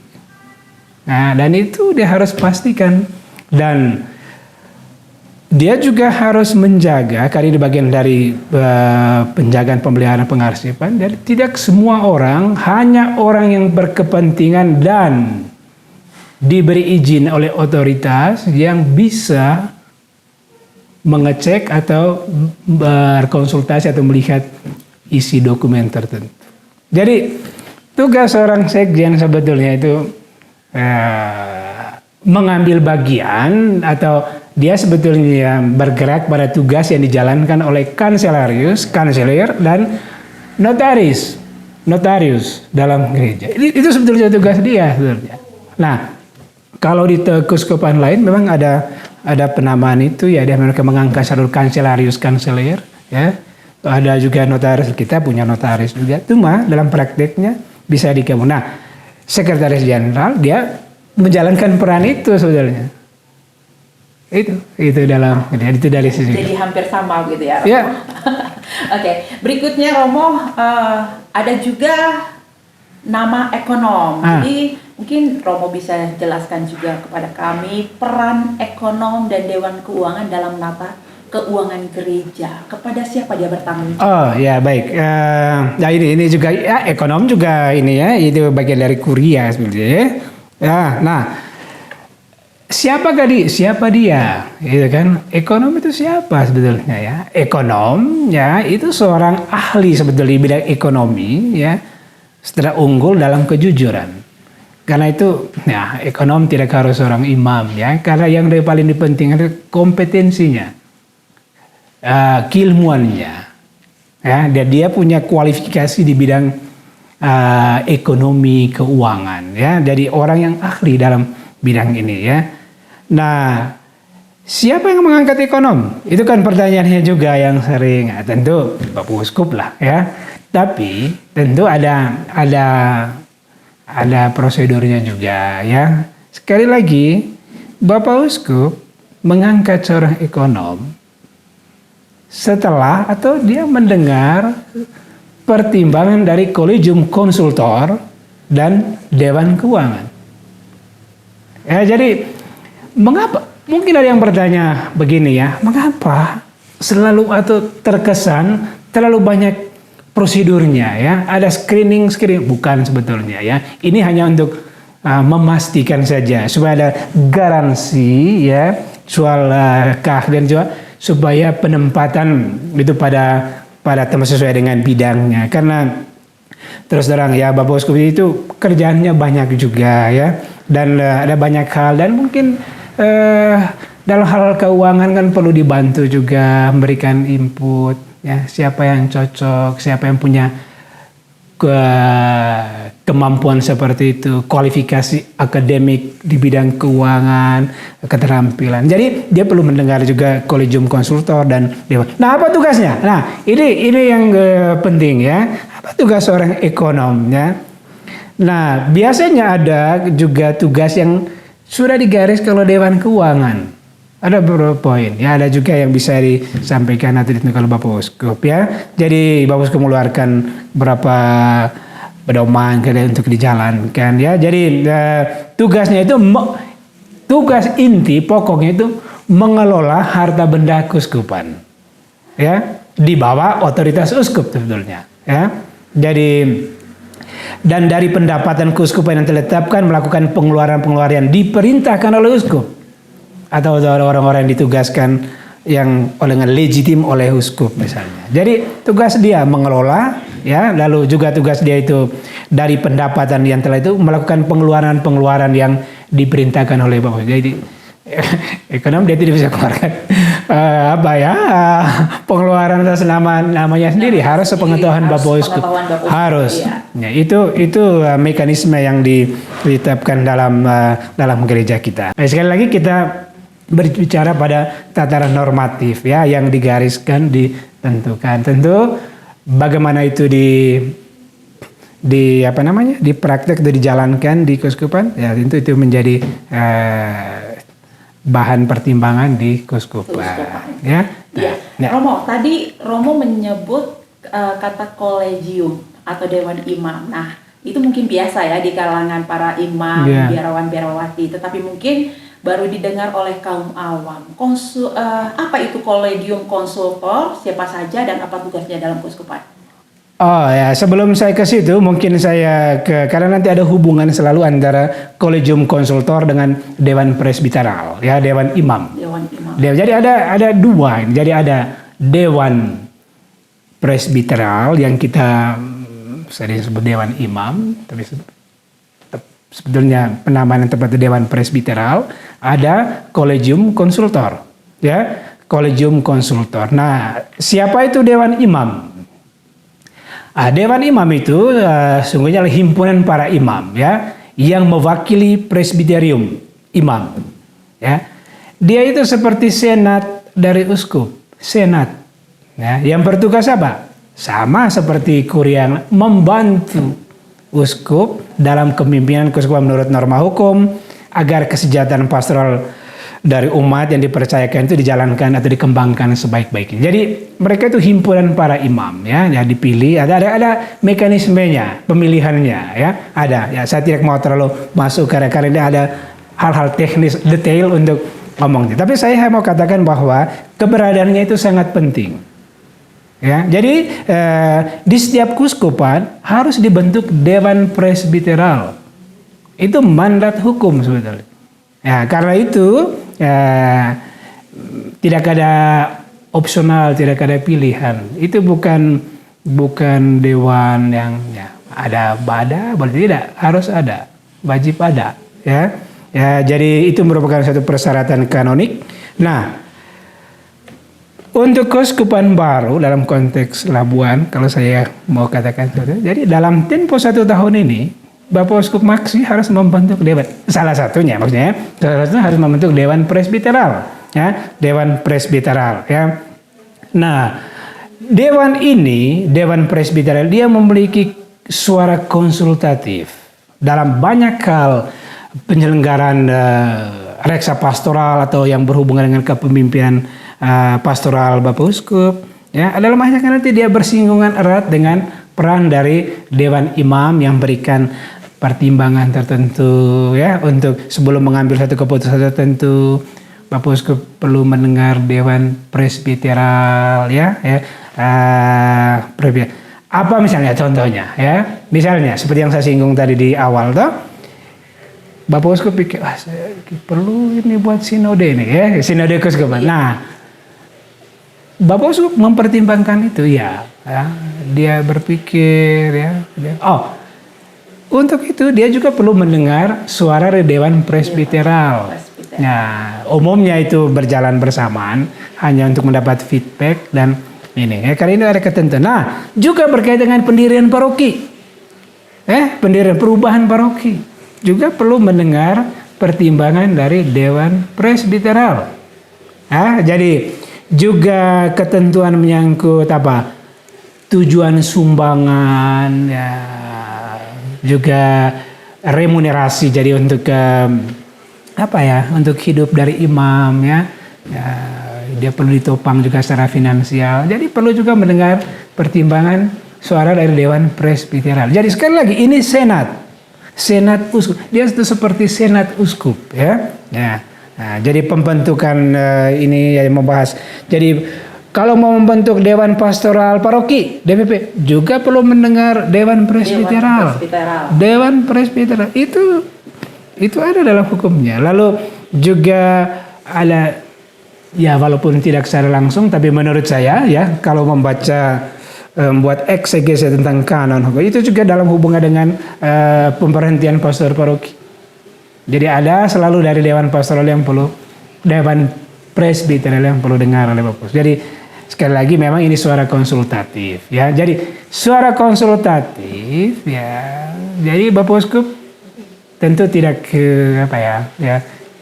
Nah, dan itu dia harus pastikan. Dan dia juga harus menjaga, karena ini bagian dari penjagaan pemeliharaan pengarsipan, jadi tidak semua orang, hanya orang yang berkepentingan dan diberi izin oleh otoritas yang bisa mengecek atau berkonsultasi atau melihat isi dokumen tertentu. Jadi tugas seorang sekjen sebetulnya itu mengambil bagian atau dia sebetulnya bergerak pada tugas yang dijalankan oleh kanselir dan notarius dalam gereja. Itu sebetulnya tugas dia sebetulnya. Nah, kalau di keuskupan lain memang ada penamaan itu ya, dia mereka mengangkat salur kanselir ya. Ada juga notaris, kita punya notaris juga. Cuma dalam prakteknya bisa dikamu. Nah, sekretaris jenderal dia menjalankan peran itu sebetulnya. Itu dalam, itu dari sisi. Jadi hampir sama gitu ya, Romo. Ya. Oke, berikutnya Romo, ada juga nama ekonom. Jadi mungkin Romo bisa jelaskan juga kepada kami peran ekonom dan Dewan Keuangan dalam menata keuangan gereja. Kepada siapa dia bertanggung jawab? Oh ya, baik. Nah ini juga ya, ekonom juga ini ya, itu bagian dari kuria sebenarnya. Ya, nah. Siapa dia? Gitu kan? Ekonom itu siapa sebetulnya ya? Ekonom ya itu seorang ahli sebetulnya di bidang ekonomi ya, setelah unggul dalam kejujuran. Karena itu ya ekonom tidak harus seorang imam ya, karena yang paling penting adalah kompetensinya, keilmuannya. Ya, dia punya kualifikasi di bidang ekonomi keuangan ya, jadi orang yang ahli dalam bidang ini ya. Nah, siapa yang mengangkat ekonom? Itu kan pertanyaannya juga yang sering. Nah, tentu Bapak Uskup lah ya. Tapi tentu ada ada prosedurnya juga ya. Sekali lagi, Bapak Uskup mengangkat seorang ekonom setelah atau dia mendengar pertimbangan dari Kolegium Konsultor dan Dewan Keuangan. Ya, jadi mengapa? Mungkin ada yang bertanya begini ya, mengapa selalu atau terkesan terlalu banyak prosedurnya ya? Ada screening, bukan sebetulnya ya. Ini hanya untuk memastikan saja supaya ada garansi ya soal keahlian juga, supaya penempatan itu pada tempat sesuai dengan bidangnya. Karena terus terang ya, Bapak Uskup itu kerjaannya banyak juga ya, dan ada banyak hal, dan mungkin dalam hal keuangan kan perlu dibantu juga, memberikan input ya, siapa yang cocok, siapa yang punya kemampuan seperti itu, kualifikasi akademik di bidang keuangan, keterampilan. Jadi dia perlu mendengar juga Kolegium Konsultor dan Dewan. Nah, apa tugasnya? Nah, ini yang penting ya. Apa tugas seorang ekonom ya? Nah, biasanya ada juga tugas yang sudah digaris kalau Dewan Keuangan. Ada beberapa poin ya, ada juga yang bisa disampaikan nanti kalau Bapak Uskup ya. Jadi Bapak Uskup mengeluarkan berapa pedoman untuk dijalankan ya. Jadi tugasnya itu, tugas inti pokoknya itu mengelola harta benda keuskupan ya, di bawah otoritas uskup sebetulnya ya. Jadi dan dari pendapatan keuskupan yang ditetapkan melakukan pengeluaran-pengeluaran diperintahkan oleh uskup atau orang-orang yang ditugaskan yang dengan legitim oleh uskup misalnya. Jadi tugas dia mengelola ya, lalu juga tugas dia itu dari pendapatan yang telah itu melakukan pengeluaran-pengeluaran yang diperintahkan oleh Bapak. Jadi ekonom dia tidak bisa keluarkan pengeluaran atas namanya sendiri, harus sepengetahuan Bapak Uskup. Harus. Ya, itu mekanisme yang ditetapkan dalam gereja kita. Nah, sekali lagi kita berbicara pada tataran normatif ya, yang digariskan, ditentukan. Tentu bagaimana itu dipraktek atau dijalankan di keuskupan ya, tentu itu menjadi bahan pertimbangan di keuskupan ya. Ya. Romo, tadi Romo menyebut kata kolegium atau dewan imam. Nah, itu mungkin biasa ya di kalangan para imam, biarawan-biarawati, tetapi mungkin baru didengar oleh kaum awam. Apa itu Kolegium Konsultor, siapa saja dan apa tugasnya dalam keuskupan? Oh ya, sebelum saya ke situ mungkin saya karena nanti ada hubungan selalu antara Kolegium Konsultor dengan Dewan Presbiteral ya, Dewan Imam. Jadi ada dua, jadi ada Dewan Presbiteral yang kita sering sebut Dewan Imam, tapi sebetulnya penamaan yang tepat Dewan Presbiteral. Ada Kolegium Konsultor ya, Kolegium Konsultor. Nah, siapa itu Dewan Imam? Dewan Imam itu sungguhnya himpunan para imam ya, yang mewakili presbiterium imam ya. Dia itu seperti senat dari uskup, senat ya, yang bertugas apa? Sama seperti kuriang, membantu uskup dalam kepemimpinan keuskupan menurut norma hukum agar kesejahteraan pastoral dari umat yang dipercayakan itu dijalankan atau dikembangkan sebaik-baiknya. Jadi mereka itu himpunan para imam ya, yang dipilih, ada mekanismenya, pemilihannya ya, ada ya. Saya tidak mau terlalu masuk karena ini ada hal-hal teknis detail untuk ngomongnya. Tapi saya mau katakan bahwa keberadaannya itu sangat penting. Ya, jadi di setiap keuskupan harus dibentuk Dewan Presbiteral. Itu mandat hukum sebetulnya. Ya, karena itu tidak ada opsional, tidak ada pilihan. Itu bukan dewan yang ya, ada boleh tidak, harus ada, wajib ada. Ya, jadi itu merupakan satu persyaratan kanonik. Nah, untuk keuskupan baru dalam konteks Labuan, kalau saya mau katakan seperti itu, jadi dalam tempo 1 tahun ini Bapak Uskup Maksi harus membentuk dewan. Salah satunya harus membentuk Dewan Presbiteral, ya, Dewan Presbiteral, ya. Nah, Dewan Presbiteral dia memiliki suara konsultatif, dalam banyak hal penyelenggaraan reksa pastoral atau yang berhubungan dengan kepemimpinan pastoral Bapak Uskup, ya dalam banyak hal nanti dia bersinggungan erat dengan peran dari Dewan Imam yang berikan pertimbangan tertentu, ya untuk sebelum mengambil satu keputusan tertentu. Bapak Uskup perlu mendengar Dewan Presbiteral, apa misalnya contohnya, ya misalnya seperti yang saya singgung tadi di awal toh, Bapak Uskup pikir saya perlu ini buat sinode ini, ya sinode keuskupan. Nah, Bapak Uskup mempertimbangkan itu, ya dia berpikir, untuk itu dia juga perlu mendengar suara dari Dewan Presbiteral. Nah, umumnya itu berjalan bersamaan hanya untuk mendapat feedback dan ini. Kali ini ada ketentuan. Nah, juga berkaitan dengan pendirian paroki. Pendirian perubahan paroki juga perlu mendengar pertimbangan dari Dewan Presbiteral. Jadi juga ketentuan menyangkut tujuan sumbangan, ya, juga remunerasi. Jadi untuk untuk hidup dari imam, ya dia perlu ditopang juga secara finansial. Jadi perlu juga mendengar pertimbangan suara dari Dewan Presbiteral. Jadi sekali lagi ini senat uskup. Dia itu seperti senat uskup, ya. Nah, jadi pembentukan ini yang membahas. Jadi kalau mau membentuk Dewan Pastoral Paroki (DPP) juga perlu mendengar Dewan Presbiteral. Dewan Presbiteral itu ada dalam hukumnya. Lalu juga ada, ya walaupun tidak secara langsung, tapi menurut saya, ya kalau membuat eksegese tentang kanon hukum, itu juga dalam hubungan dengan pemberhentian pastor paroki. Jadi ada selalu dari Dewan Pastoral yang perlu, Dewan Presbiteral yang perlu dengar oleh Bapak. Jadi sekali lagi memang ini suara konsultatif, ya. Jadi suara konsultatif, ya. Jadi Bapak Uskup tentu tidak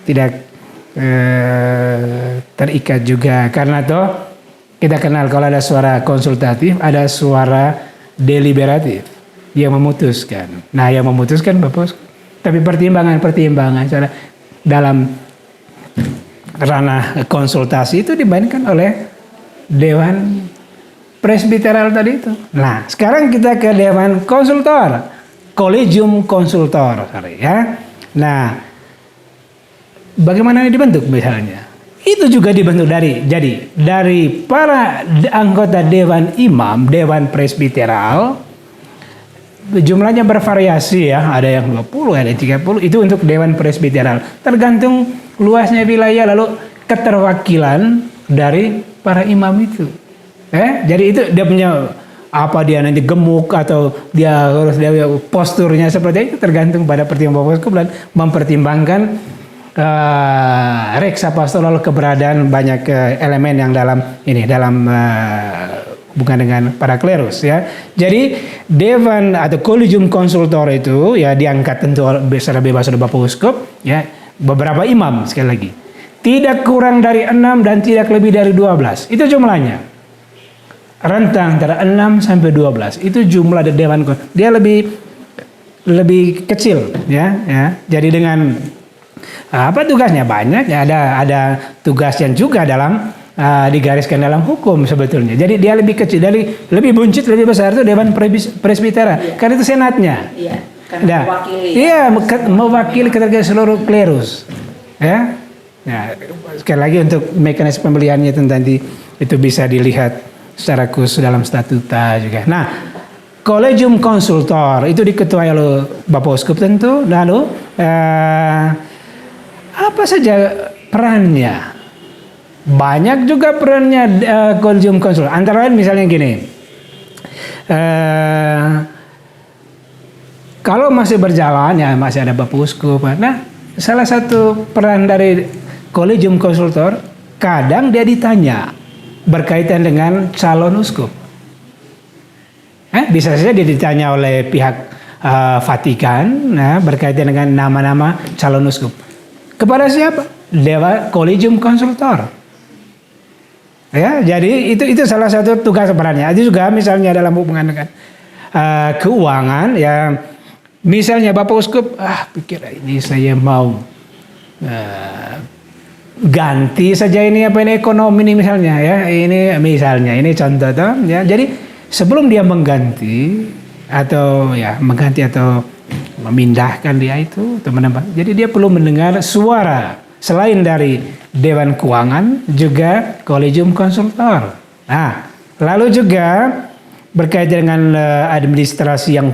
tidak terikat juga, karena kita kenal kalau ada suara konsultatif, ada suara deliberatif yang memutuskan. Nah, yang memutuskan Bapak Uskup. Tapi pertimbangan dalam ranah konsultasi itu dimainkan oleh Dewan Presbiteral tadi itu. Nah, sekarang kita ke Dewan Konsultor. Kolegium Konsultor, ya. Nah, bagaimana dibentuk misalnya? Itu juga dibentuk dari para anggota Dewan Imam, Dewan Presbiteral. Jumlahnya bervariasi, ya. Ada yang 20, ada yang 30. Itu untuk Dewan Presbiteral. Tergantung luasnya wilayah, lalu keterwakilan dari para imam itu. Jadi itu dia punya dia nanti gemuk atau dia posturnya seperti itu, tergantung pada pertimbangan Bapak Uskup dan mempertimbangkan reksa pastoral, keberadaan banyak elemen yang dalam hubungan dengan para klerus, ya. Jadi Dewan atau Kolegium Konsultor itu, ya diangkat tentu secara bebas oleh Bapak Uskup, ya, beberapa imam, sekali lagi tidak kurang dari 6 dan tidak lebih dari 12. Itu jumlahnya. Rentang antara 6 sampai 12 itu jumlah Dewan. Dia lebih kecil, ya. Jadi dengan tugasnya banyak, ya, ada tugas yang juga dalam digariskan dalam hukum sebetulnya. Jadi dia lebih kecil, lebih buncit, lebih besar itu Dewan Presbiteral, karena itu senatnya. Mewakili keterkaitan seluruh klerus, ya. Nah, sekali lagi untuk mekanisme pemilihannya nanti itu bisa dilihat secara khusus dalam statuta juga. Nah, Kolegium Konsultor itu diketuai oleh Bapak Uskup tentu. Lalu apa saja perannya? Banyak juga perannya Kolegium Konsultor. Antara lain misalnya gini. Kalau masih berjalan, ya masih ada Bapak Uskup. Nah, salah satu peran dari Kolegium Konsultor, kadang dia ditanya berkaitan dengan calon uskup. Bisa saja dia ditanya oleh pihak Vatikan, berkaitan dengan nama-nama calon uskup. Kepada siapa? Kolegium Konsultor. Ya, jadi itu salah satu tugas perannya. Itu juga misalnya dalam hubungan dengan keuangan, ya Misalnya Bapak Uskup, pikir ini saya mau ganti saja ini ekonomi ini misalnya ya, ini misalnya ini contoh toh, ya. Jadi sebelum dia mengganti atau memindahkan dia itu teman-teman. Jadi dia perlu mendengar suara selain dari Dewan Keuangan juga Kolegium Konsultor. Nah, lalu juga berkaitan dengan administrasi yang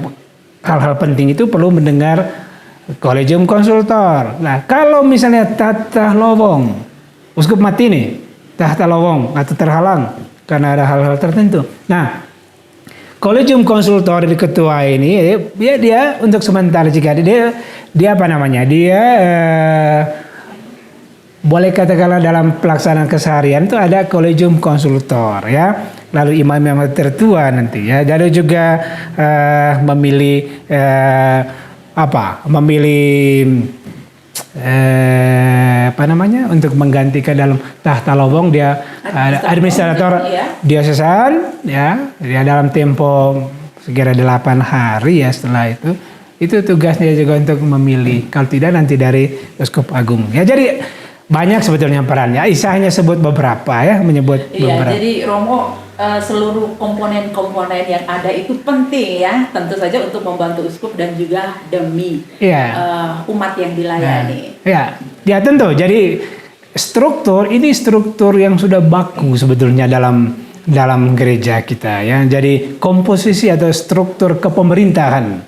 hal-hal penting itu perlu mendengar Kolegium Konsultor. Nah, kalau misalnya Tata Lowong, Uskup mati nih, Tata Lowong atau terhalang karena ada hal-hal tertentu. Nah, Kolegium Konsultor di ketua ini dia untuk sementara jika dia apa namanya? Dia boleh katakanlah dalam pelaksanaan keseharian itu ada Kolegium Konsultor ya. Lalu imam-imam tertua nanti ya. Jadi juga memilih untuk menggantikan dalam Tahta Lowong dia administrator diosesan ya, dia dalam tempo sekira 8 hari ya. Setelah itu tugasnya juga untuk memilih, kalau tidak nanti dari Uskup Agung ya. Jadi banyak sebetulnya perannya. Isa hanya sebut beberapa ya, menyebut beberapa. Jadi Romo, seluruh komponen-komponen yang ada itu penting ya, tentu saja untuk membantu uskup dan juga demi umat yang dilayani. Ya tentu. Jadi struktur yang sudah baku sebetulnya dalam gereja kita ya. Jadi komposisi atau struktur kepemerintahan.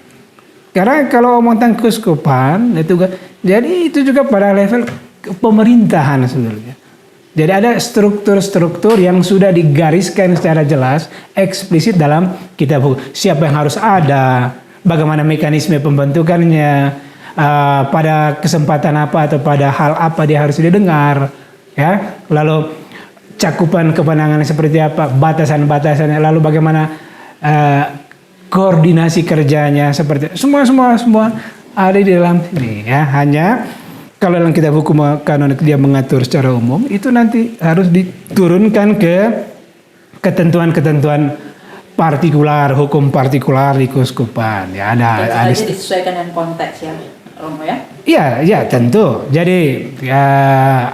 Karena kalau ngomong tentang keuskupan itu, jadi itu juga pada level pemerintahan sebetulnya. Jadi ada struktur-struktur yang sudah digariskan secara jelas, eksplisit dalam kitab hukum. Siapa yang harus ada, bagaimana mekanisme pembentukannya, pada kesempatan apa atau pada hal apa dia harus didengar, ya. Lalu cakupan kewenangannya seperti apa, batasan-batasannya, lalu bagaimana koordinasi kerjanya seperti semua ada di dalam ini, ya. Hanya kalau dalam kitab hukum kanonik dia mengatur secara umum, itu nanti harus diturunkan ke ketentuan-ketentuan partikular, hukum partikular di keuskupan. Ya, ada disesuaikan dengan konteks ya, Romo ya? Iya, tentu. Jadi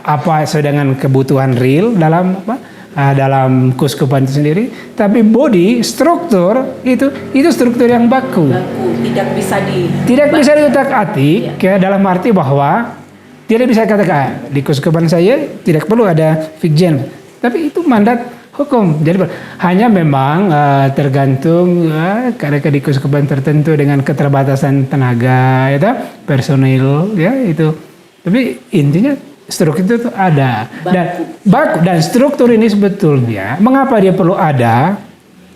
apa sesuai dengan kebutuhan real dalam keuskupan itu sendiri. Tapi body struktur itu struktur yang baku. Tidak bisa diutak-atik ya, dalam arti bahwa tidak bisa katakan di keuskupan saya tidak perlu ada fikjen, tapi itu mandat hukum. Jadi hanya memang tergantung karena di keuskupan tertentu dengan keterbatasan tenaga, ya, personil, ya itu. Tapi intinya struktur itu ada dan struktur ini sebetulnya mengapa dia perlu ada?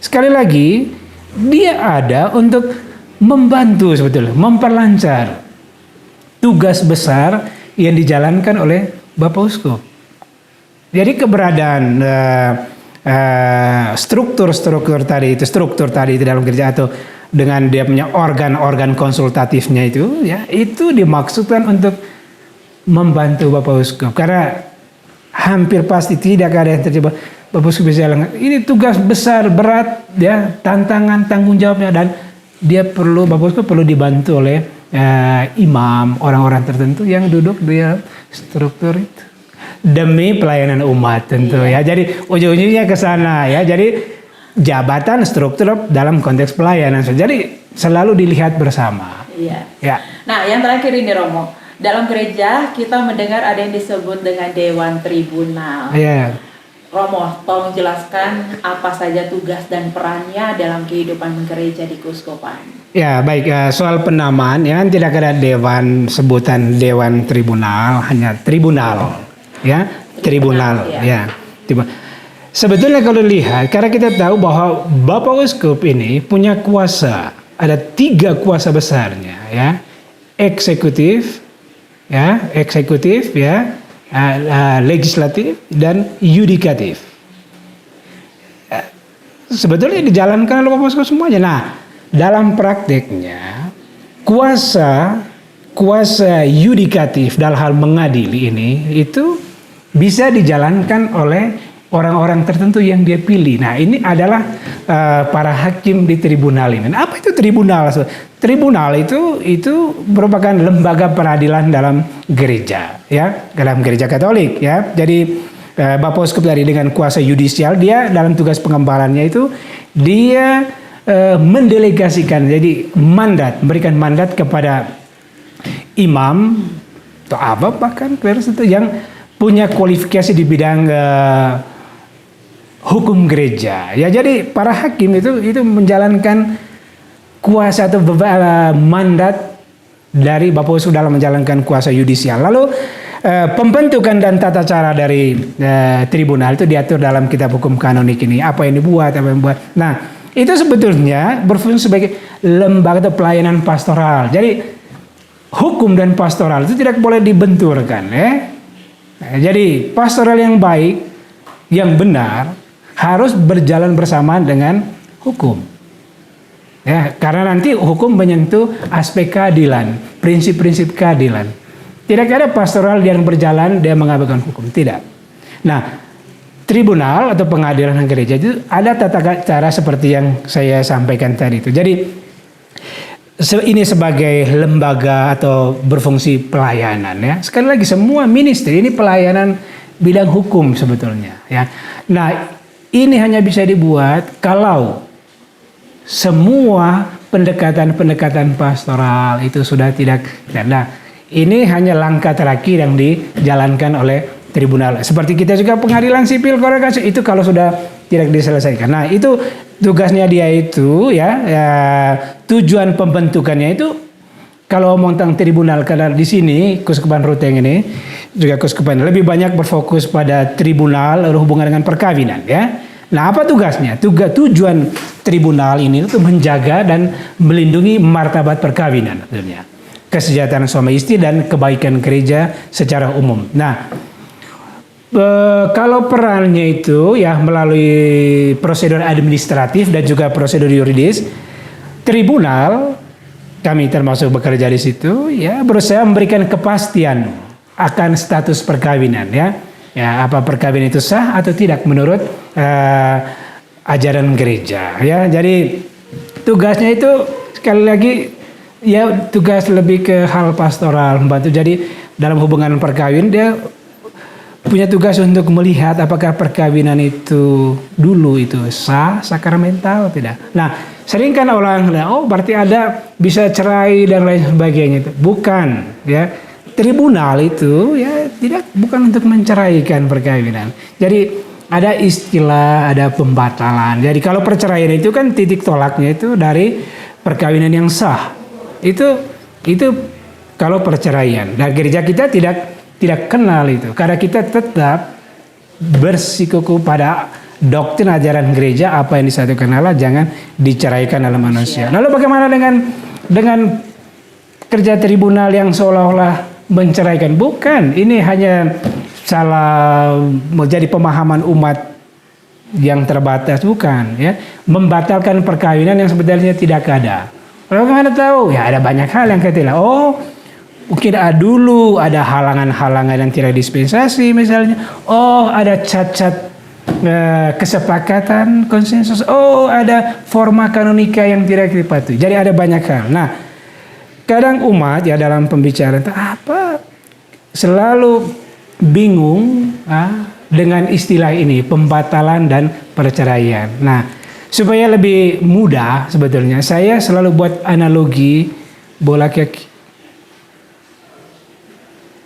Sekali lagi dia ada untuk membantu sebetulnya, memperlancar tugas besar yang dijalankan oleh Bapak Uskup. Jadi keberadaan struktur tadi itu dalam gereja atau dengan dia punya organ-organ konsultatifnya itu, ya, itu dimaksudkan untuk membantu Bapak Uskup. Karena hampir pasti tidak ada yang terjebak. Bapak Uskup bisa bilang, ini tugas besar, berat, ya, tantangan, tanggung jawabnya, dan Bapak Uskup perlu dibantu oleh imam, orang-orang tertentu yang duduk di struktur itu demi pelayanan umat tentu ya. Jadi ujung-ujungnya ke sana ya. Jadi jabatan struktur dalam konteks pelayanan. Jadi selalu dilihat bersama. Iya. Ya. Nah, yang terakhir ini Romo, dalam gereja kita mendengar ada yang disebut dengan Dewan Tribunal. Iya. Romo, tolong jelaskan apa saja tugas dan perannya dalam kehidupan gereja di keuskupan. Ya, baik, soal penamaan ya, tidak ada dewan, sebutan dewan tribunal, hanya tribunal. Ya, tribunal ya. Sebetulnya kalau lihat, karena kita tahu bahwa Bapak Uskup ini punya kuasa, ada 3 kuasa besarnya ya. Eksekutif ya, legislatif dan yudikatif. Sebetulnya dijalankan oleh Bapak Uskup semuanya. Nah, dalam prakteknya kuasa yudikatif dalam hal mengadili ini itu bisa dijalankan oleh orang-orang tertentu yang dia pilih. Nah, ini adalah para hakim di tribunal ini. Nah, apa itu tribunal? Tribunal itu merupakan lembaga peradilan dalam gereja, ya, dalam gereja Katolik, ya. Jadi Bapak Uskup tadi dengan kuasa yudisial, dia dalam tugas pengembalannya itu dia mendelegasikan, jadi memberikan mandat kepada imam atau apa bahkan klerus itu yang punya kualifikasi di bidang hukum gereja. Ya, jadi para hakim itu menjalankan kuasa atau mandat dari Bapak Uskup dalam menjalankan kuasa yudisial. Lalu pembentukan dan tata cara dari tribunal itu diatur dalam kitab hukum kanonik ini. Apa yang dibuat, apa yang dibuat. Nah, itu sebetulnya berfungsi sebagai lembaga atau pelayanan pastoral. Jadi hukum dan pastoral itu tidak boleh dibenturkan, ya. Nah, jadi pastoral yang baik, yang benar harus berjalan bersamaan dengan hukum. Ya, karena nanti hukum menyentuh aspek keadilan, prinsip-prinsip keadilan. Tidak ada pastoral yang berjalan dia mengabaikan hukum, tidak. Nah, tribunal atau pengadilan gereja itu ada tata cara seperti yang saya sampaikan tadi itu. Jadi ini sebagai lembaga atau berfungsi pelayanan, ya. Sekali lagi semua ministry ini pelayanan bidang hukum sebetulnya, ya. Nah, ini hanya bisa dibuat kalau semua pendekatan-pendekatan pastoral itu sudah tidak. Nah, ini hanya langkah terakhir yang dijalankan oleh tribunal. Seperti kita juga pengadilan sipil korporasi itu kalau sudah tidak diselesaikan. Nah, itu tugasnya dia itu, ya tujuan pembentukannya itu kalau omong tentang tribunal, karena di sini Keuskupan Ruteng ini juga keuskupan lebih banyak berfokus pada tribunal hubungan dengan perkawinan, ya. Nah, apa tugasnya? Tujuan tribunal ini itu menjaga dan melindungi martabat perkawinan, tentunya kesejahteraan suami istri dan kebaikan gereja secara umum. Nah, kalau perannya itu ya melalui prosedur administratif dan juga prosedur yuridis, tribunal kami termasuk bekerja di situ, ya berusaha memberikan kepastian akan status perkawinan, ya apa perkawinan itu sah atau tidak menurut ajaran gereja, ya. Jadi tugasnya itu sekali lagi ya tugas lebih ke hal pastoral, membantu. Jadi dalam hubungan perkawinan dia punya tugas untuk melihat apakah perkawinan itu dulu itu sah, sakramental atau tidak. Nah, sering kan orang berarti ada bisa cerai dan lain sebagainya itu. Bukan, ya. Tribunal itu ya bukan untuk menceraikan perkawinan. Jadi ada istilah, ada pembatalan. Jadi kalau perceraian itu kan titik tolaknya itu dari perkawinan yang sah. Itu kalau perceraian. Dan gereja kita tidak kenal itu, karena kita tetap bersikuku pada doktrin ajaran gereja, apa yang disatukan Allah jangan diceraikan dalam manusia. Lalu bagaimana dengan kerja tribunal yang seolah-olah menceraikan? Bukan, ini hanya salah menjadi pemahaman umat yang terbatas, bukan, ya. Membatalkan perkawinan yang sebenarnya tidak ada. Bagaimana tahu? Ya ada banyak hal yang kita lihat. Mungkin dulu ada halangan-halangan yang tidak dispensasi misalnya. Ada cacat kesepakatan konsensus. Ada forma kanonika yang tidak dipatuhi. Jadi ada banyak hal. Nah, kadang umat ya dalam pembicaraan selalu bingung dengan istilah ini, pembatalan dan perceraian. Nah, supaya lebih mudah sebetulnya saya selalu buat analogi bola kaki.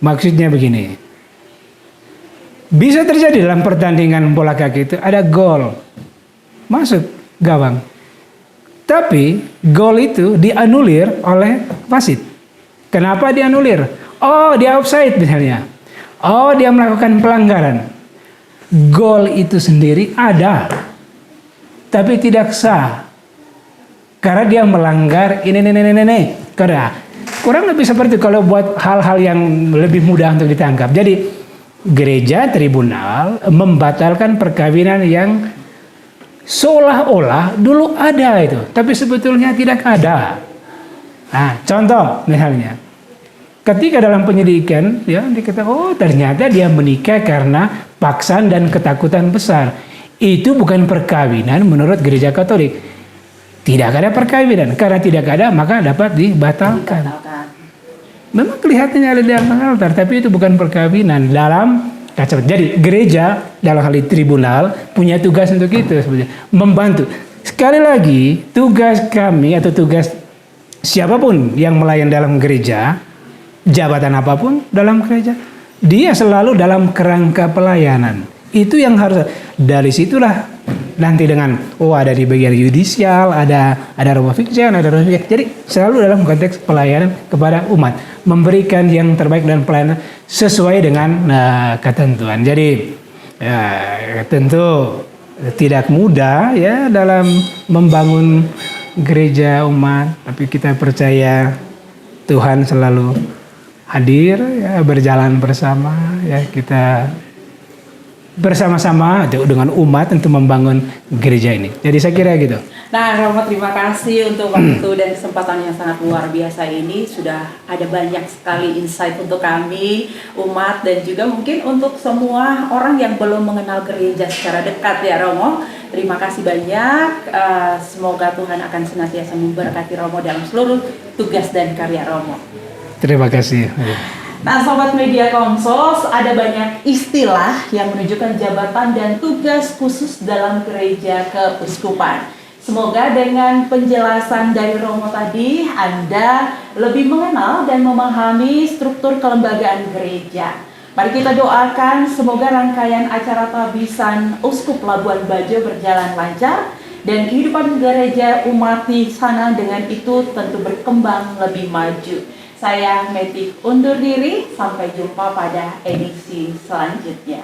Maksudnya begini, bisa terjadi dalam pertandingan bola kaki itu ada gol masuk gawang, tapi gol itu dianulir oleh wasit. Kenapa dianulir? Dia offside misalnya. Dia melakukan pelanggaran. Gol itu sendiri ada, tapi tidak sah karena dia melanggar ini. Karena kurang lebih seperti kalau buat hal-hal yang lebih mudah untuk ditangkap. Jadi gereja tribunal membatalkan perkawinan yang seolah-olah dulu ada itu, tapi sebetulnya tidak ada. Nah, contoh misalnya, ketika dalam penyidikan ya dikatakan ternyata dia menikah karena paksaan dan ketakutan besar. Itu bukan perkawinan menurut gereja Katolik. Tidak ada perkawinan. Karena tidak ada maka dapat dibatalkan. Memang kelihatannya ada di dalam altar, tapi itu bukan perkawinan dalam kacamata. Jadi gereja dalam hal ini tribunal punya tugas untuk itu sebenarnya, membantu. Sekali lagi, tugas kami atau tugas siapapun yang melayani dalam gereja, jabatan apapun dalam gereja, dia selalu dalam kerangka pelayanan. Itu yang harus, dari situlah nanti dengan ada di bagian yudisial, ada rumah fiksian, ada rumah fiksian. Jadi selalu dalam konteks pelayanan kepada umat, memberikan yang terbaik dan pelayanan sesuai dengan ketentuan. Jadi tentu tidak mudah ya dalam membangun gereja umat, tapi kita percaya Tuhan selalu hadir ya, berjalan bersama ya, kita bersama-sama dengan umat untuk membangun gereja ini. Jadi saya kira gitu. Nah, Romo, terima kasih untuk waktu dan kesempatan yang sangat luar biasa ini. Sudah ada banyak sekali insight untuk kami, umat, dan juga mungkin untuk semua orang yang belum mengenal gereja secara dekat ya, Romo. Terima kasih banyak. Semoga Tuhan akan senantiasa memberkati Romo dalam seluruh tugas dan karya Romo. Terima kasih. Nah, Sobat Media Konsos, ada banyak istilah yang menunjukkan jabatan dan tugas khusus dalam gereja keuskupan. Semoga dengan penjelasan dari Romo tadi, Anda lebih mengenal dan memahami struktur kelembagaan gereja. Mari kita doakan semoga rangkaian acara tabisan Uskup Labuan Bajo berjalan lancar dan kehidupan gereja umat di sana dengan itu tentu berkembang lebih maju. Saya Metik undur diri, sampai jumpa pada edisi selanjutnya.